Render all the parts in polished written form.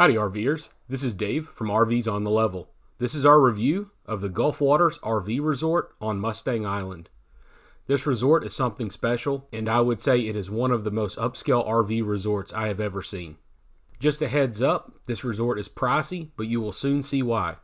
Howdy RVers, this is Dave from RVs on the Level. This is our review of the Gulf Waters RV Resort on Mustang Island. This resort is something special, and I would say it is one of the most upscale RV resorts I have ever seen. Just a heads up, this resort is pricey, but you will soon see why.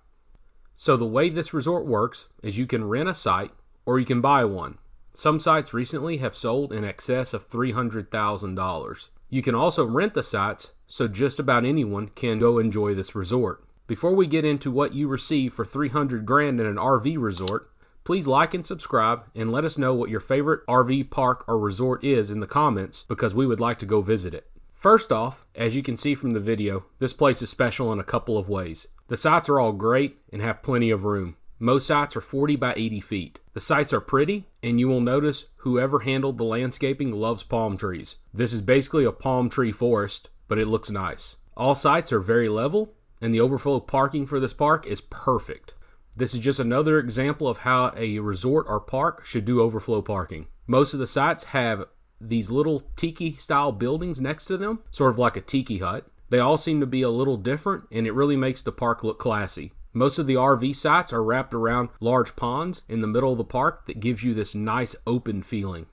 So the way this resort works is you can rent a site or you can buy one. Some sites recently have sold in excess of $300,000. You can also rent the sites, so just about anyone can go enjoy this resort. Before we get into what you receive for $300,000 in an RV resort, please like and subscribe and let us know what your favorite RV park or resort is in the comments, because we would like to go visit it. First off, as you can see from the video, this place is special in a couple of ways. The sites are all great and have plenty of room. Most sites are 40 by 80 feet. The sites are pretty, and you will notice whoever handled the landscaping loves palm trees. This is basically a palm tree forest, but it looks nice. All sites are very level, and the overflow parking for this park is perfect. This is just another example of how a resort or park should do overflow parking. Most of the sites have these little tiki style buildings next to them, sort of like a tiki hut. They all seem to be a little different, and it really makes the park look classy. Most of the RV sites are wrapped around large ponds in the middle of the park that gives you this nice open feeling.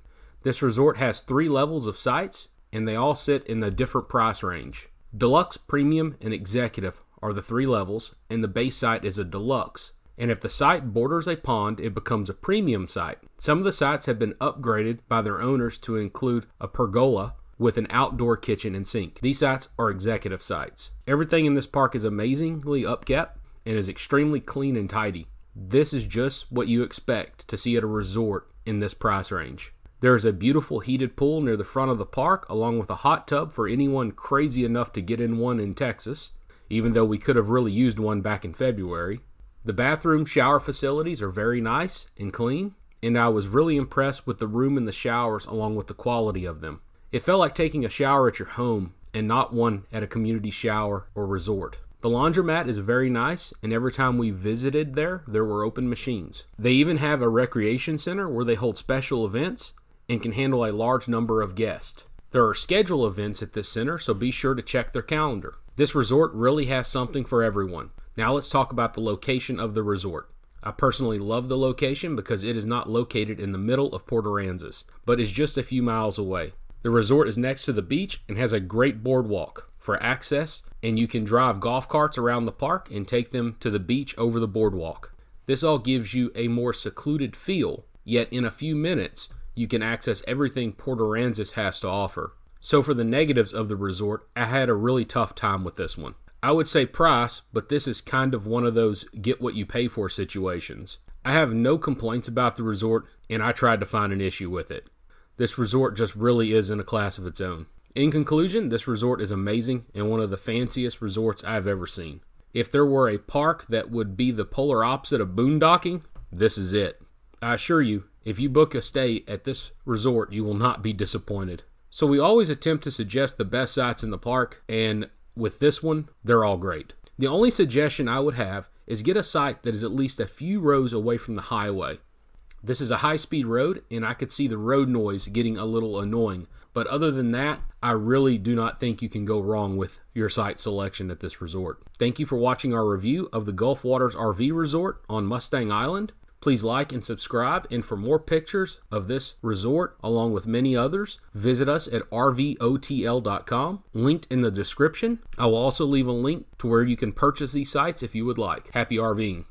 This resort has 3 levels of sites, and they all sit in a different price range. Deluxe, Premium, and Executive are the 3 levels, and the base site is a deluxe. And if the site borders a pond, it becomes a premium site. Some of the sites have been upgraded by their owners to include a pergola with an outdoor kitchen and sink. These sites are executive sites. Everything in this park is amazingly upkept and is extremely clean and tidy. This is just what you expect to see at a resort in this price range. There is a beautiful heated pool near the front of the park, along with a hot tub for anyone crazy enough to get in one in Texas, even though we could have really used one back in February. The bathroom shower facilities are very nice and clean, and I was really impressed with the room and the showers along with the quality of them. It felt like taking a shower at your home and not one at a community shower or resort. The laundromat is very nice, and every time we visited there were open machines. They even have a recreation center where they hold special events and can handle a large number of guests. There are scheduled events at this center, so be sure to check their calendar. This resort really has something for everyone. Now let's talk about the location of the resort. I personally love the location because it is not located in the middle of Port Aransas, but is just a few miles away. The resort is next to the beach and has a great boardwalk for access, and you can drive golf carts around the park and take them to the beach over the boardwalk. This all gives you a more secluded feel, yet in a few minutes you can access everything Port Aransas has to offer. So for the negatives of the resort, I had a really tough time with this one. I would say price, but this is kind of one of those get what you pay for situations. I have no complaints about the resort, and I tried to find an issue with it. This resort just really is in a class of its own. In conclusion, this resort is amazing and one of the fanciest resorts I've ever seen. If there were a park that would be the polar opposite of boondocking, this is it. I assure you, if you book a stay at this resort, you will not be disappointed. So we always attempt to suggest the best sites in the park, and with this one, they're all great. The only suggestion I would have is get a site that is at least a few rows away from the highway. This is a high-speed road, and I could see the road noise getting a little annoying. But other than that, I really do not think you can go wrong with your site selection at this resort. Thank you for watching our review of the Gulf Waters RV Resort on Mustang Island. Please like and subscribe, and for more pictures of this resort, along with many others, visit us at rvotl.com, linked in the description. I will also leave a link to where you can purchase these sites if you would like. Happy RVing.